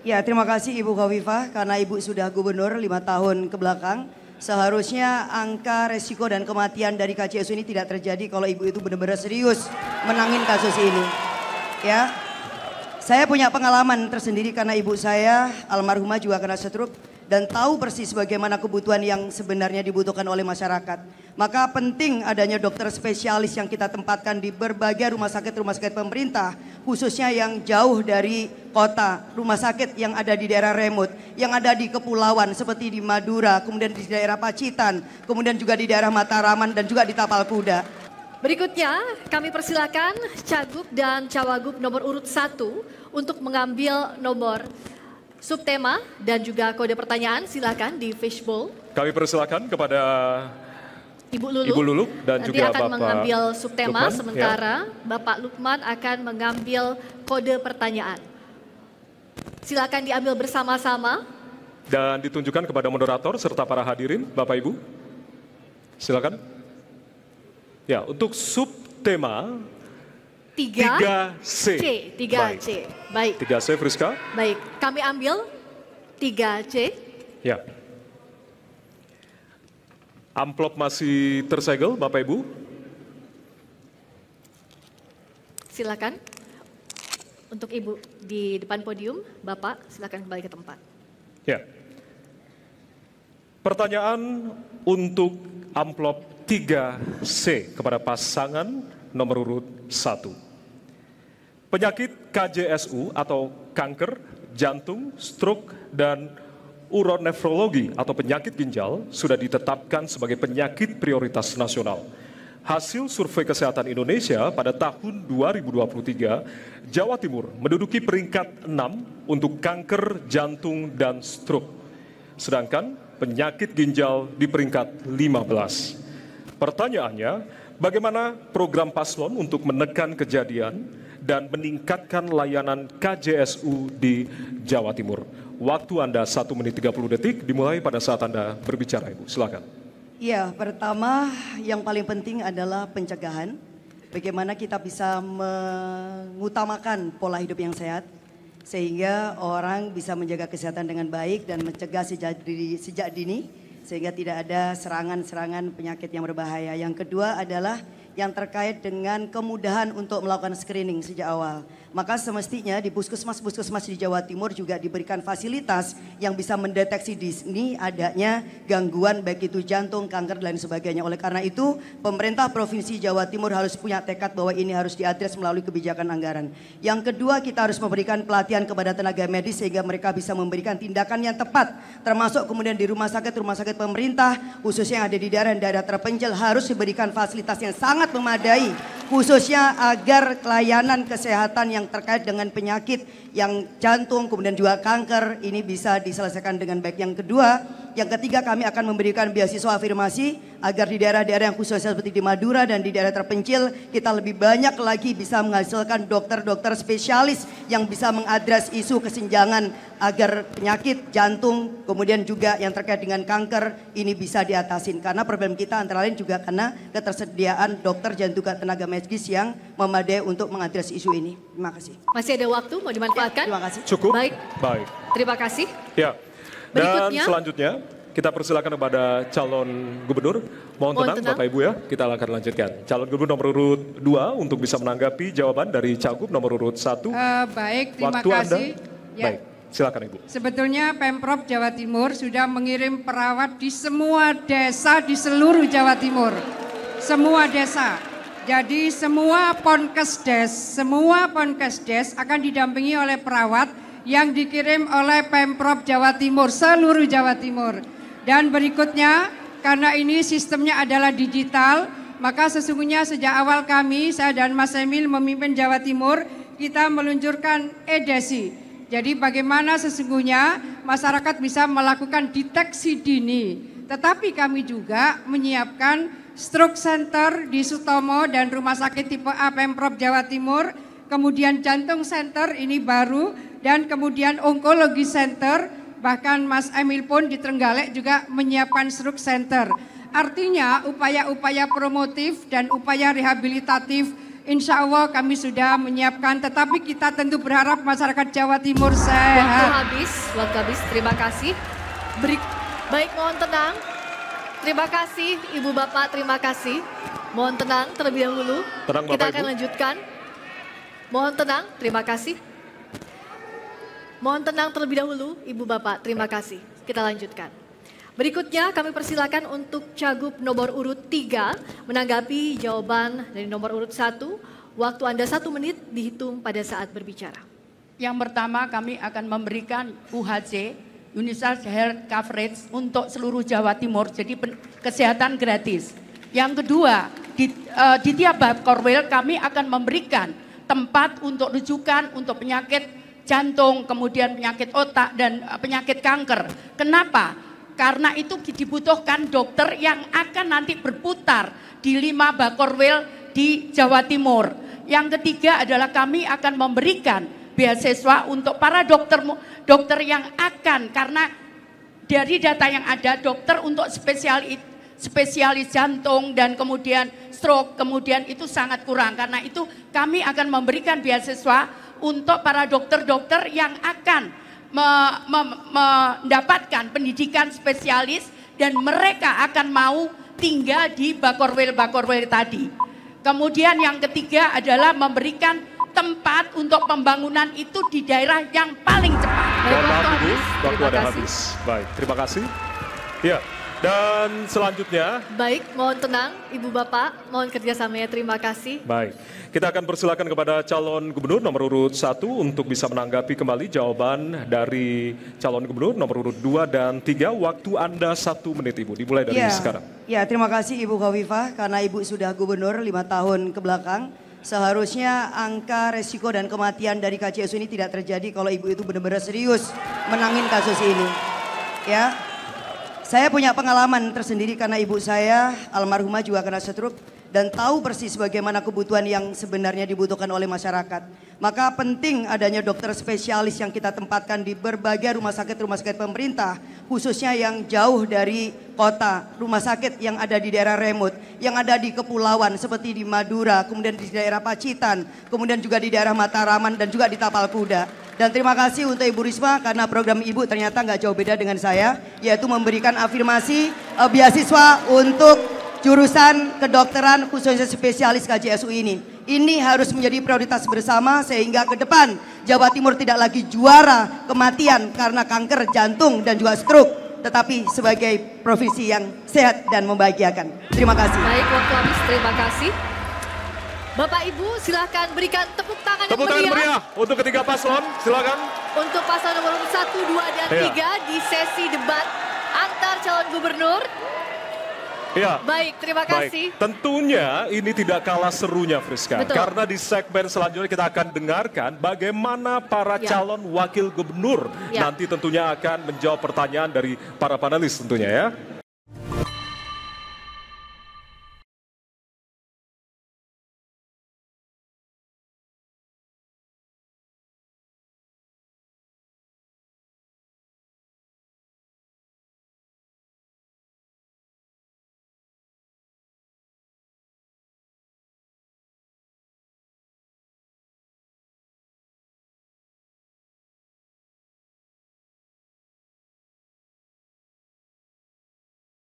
Ya, terima kasih Ibu Khofifah karena Ibu sudah gubernur 5 tahun ke belakang. Seharusnya angka resiko dan kematian dari KCSU ini tidak terjadi kalau Ibu itu benar-benar serius menangin kasus ini. Ya, saya punya pengalaman tersendiri karena ibu saya almarhumah juga kena stroke dan tahu persis bagaimana kebutuhan yang sebenarnya dibutuhkan oleh masyarakat. Maka penting adanya dokter spesialis yang kita tempatkan di berbagai rumah sakit pemerintah, khususnya yang jauh dari kota, rumah sakit yang ada di daerah remote, yang ada di kepulauan seperti di Madura, kemudian di daerah Pacitan, kemudian juga di daerah Mataraman dan juga di Tapal Kuda. Berikutnya kami persilakan Cagup dan Cawagup nomor urut 1 untuk mengambil nomor subtema dan juga kode pertanyaan. Silakan di fishbowl. Kami persilakan kepada Ibu Lulu dan nanti juga akan Bapak mengambil subtema, Lukman, sementara Bapak Lukman akan mengambil kode pertanyaan. Silakan diambil bersama-sama. Dan ditunjukkan kepada moderator serta para hadirin, Bapak Ibu. Silakan. Ya, untuk subtema 3C. 3C. Baik. 3C, Friska. Baik, kami ambil 3C. Ya. Amplop masih tersegel, Bapak Ibu. Silakan. Untuk Ibu di depan podium, Bapak silakan kembali ke tempat. Ya. Pertanyaan untuk amplop 3C kepada pasangan nomor urut 1. Penyakit KJSU atau kanker, jantung, stroke, dan uronefrologi atau penyakit ginjal sudah ditetapkan sebagai penyakit prioritas nasional. Hasil survei kesehatan Indonesia pada tahun 2023, Jawa Timur menduduki peringkat 6 untuk kanker, jantung, dan stroke. Sedangkan penyakit ginjal di peringkat 15. Pertanyaannya, bagaimana program paslon untuk menekan kejadian dan meningkatkan layanan KJSU di Jawa Timur? Waktu Anda 1 menit 30 detik dimulai pada saat Anda berbicara, Ibu. Silakan. Ya, pertama yang paling penting adalah pencegahan. Bagaimana kita bisa mengutamakan pola hidup yang sehat sehingga orang bisa menjaga kesehatan dengan baik dan mencegah sejak dini sehingga tidak ada serangan-serangan penyakit yang berbahaya. Yang kedua adalah yang terkait dengan kemudahan untuk melakukan screening sejak awal. Maka semestinya di puskesmas-puskesmas di Jawa Timur juga diberikan fasilitas yang bisa mendeteksi di sini adanya gangguan baik itu jantung, kanker dan lain sebagainya. Oleh karena itu pemerintah Provinsi Jawa Timur harus punya tekad bahwa ini harus diadres melalui kebijakan anggaran. Yang kedua, kita harus memberikan pelatihan kepada tenaga medis sehingga mereka bisa memberikan tindakan yang tepat. Termasuk kemudian di rumah sakit pemerintah khususnya yang ada di daerah-daerah terpencil harus diberikan fasilitas yang sangat memadai, khususnya agar layanan kesehatan yang terkait dengan penyakit yang jantung kemudian juga kanker ini bisa diselesaikan dengan baik. Yang ketiga kami akan memberikan beasiswa afirmasi agar di daerah-daerah yang khususnya seperti di Madura dan di daerah terpencil kita lebih banyak lagi bisa menghasilkan dokter-dokter spesialis yang bisa mengadres isu kesenjangan agar penyakit jantung kemudian juga yang terkait dengan kanker ini bisa diatasin. Karena problem kita antara lain juga karena ketersediaan dokter dan juga tenaga medis yang memadai untuk mengadres isu ini. Terima kasih. Masih ada waktu, mau dimanfaatkan? Terima kasih. Cukup? Baik. Baik. Terima kasih. Ya. Dan Berikutnya, selanjutnya kita persilakan kepada calon gubernur. Mohon tenang Bapak Ibu ya, kita akan lanjutkan. Calon gubernur nomor urut 2 untuk bisa menanggapi jawaban dari Cagup nomor urut 1. Baik, terima Waktu kasih. Anda, baik, silakan Ibu. Sebetulnya Pemprov Jawa Timur sudah mengirim perawat di semua desa di seluruh Jawa Timur. Semua desa. Jadi semua ponkesdes akan didampingi oleh perawat yang dikirim oleh Pemprov Jawa Timur, seluruh Jawa Timur. Dan berikutnya, karena ini sistemnya adalah digital, maka sesungguhnya sejak awal kami, saya dan Mas Emil memimpin Jawa Timur, kita meluncurkan e-Desi. Jadi bagaimana sesungguhnya masyarakat bisa melakukan deteksi dini. Tetapi kami juga menyiapkan stroke center di Sutomo dan rumah sakit tipe A Pemprov Jawa Timur, kemudian jantung center ini baru, dan kemudian onkologi center, bahkan Mas Emil pun di Trenggalek juga menyiapkan stroke center. Artinya upaya-upaya promotif dan upaya rehabilitatif Insya Allah kami sudah menyiapkan, tetapi kita tentu berharap masyarakat Jawa Timur Waktu sehat. habis. Terima kasih. Baik, mohon tenang. Terima kasih Ibu Bapak, terima kasih. Mohon tenang terlebih dahulu. Tenang, Bapak, Kita akan Ibu. lanjutkan. Mohon tenang, terima kasih. Mohon tenang terlebih dahulu Ibu Bapak, terima kasih. Kita lanjutkan. Berikutnya kami persilakan untuk Cagup nomor urut 3 menanggapi jawaban dari nomor urut 1. Waktu Anda 1 menit dihitung pada saat berbicara. Yang pertama kami akan memberikan UHC, Universal Health Coverage untuk seluruh Jawa Timur, jadi kesehatan gratis. Yang kedua, di tiap Bakorwil kami akan memberikan tempat untuk rujukan untuk penyakit jantung, kemudian penyakit otak dan penyakit kanker. Kenapa? Karena itu dibutuhkan dokter yang akan nanti berputar di 5 Bakorwil di Jawa Timur. Yang ketiga adalah kami akan memberikan beasiswa untuk para dokter yang akan, karena dari data yang ada dokter untuk spesialis jantung dan kemudian stroke kemudian itu sangat kurang. Karena itu kami akan memberikan beasiswa untuk para dokter-dokter yang akan mendapatkan pendidikan spesialis dan mereka akan mau tinggal di Bakorwil tadi. Kemudian yang ketiga adalah memberikan tempat untuk pembangunan itu di daerah yang paling cepat. Mohon maaf Ibu, waktu Terima ada kasih. habis. Baik, terima kasih. Ya, dan selanjutnya, Baik, mohon tenang Ibu Bapak, mohon kerjasamanya, terima kasih. baik, kita akan persilakan kepada calon gubernur nomor urut 1 untuk bisa menanggapi kembali jawaban dari calon gubernur nomor urut 2 dan 3. Waktu Anda 1 menit Ibu, dimulai dari sekarang. Ya, terima kasih Ibu Khofifah karena Ibu sudah gubernur 5 tahun ke belakang. Seharusnya angka resiko dan kematian dari KJSU ini tidak terjadi kalau Ibu itu benar-benar serius menangin kasus ini. Ya, saya punya pengalaman tersendiri karena ibu saya almarhumah juga kena stroke dan tahu persis bagaimana kebutuhan yang sebenarnya dibutuhkan oleh masyarakat. Maka penting adanya dokter spesialis yang kita tempatkan di berbagai rumah sakit pemerintah, khususnya yang jauh dari kota, rumah sakit yang ada di daerah remote, yang ada di kepulauan seperti di Madura, kemudian di daerah Pacitan, kemudian juga di daerah Mataraman dan juga di Tapal Kuda. Dan terima kasih untuk Ibu Risma karena program Ibu ternyata nggak jauh beda dengan saya, yaitu memberikan afirmasi beasiswa untuk jurusan kedokteran khususnya spesialis KJSU ini. Ini harus menjadi prioritas bersama sehingga ke depan Jawa Timur tidak lagi juara kematian karena kanker jantung dan juga stroke, tetapi sebagai provinsi yang sehat dan membahagiakan. Terima kasih. Baik, waktu habis, terima kasih. Bapak Ibu silahkan berikan tepuk tangan Tepuk tangan yang meriah meriah untuk ketiga paslon, silakan. untuk paslon nomor 1, 2, dan Iya. 3 di sesi debat antar calon gubernur. Ya. Baik, terima kasih. Baik, tentunya ini tidak kalah serunya Friska. Betul. Karena di segmen selanjutnya kita akan dengarkan bagaimana para Ya. calon wakil gubernur Ya. nanti tentunya akan menjawab pertanyaan dari para panelis tentunya ya.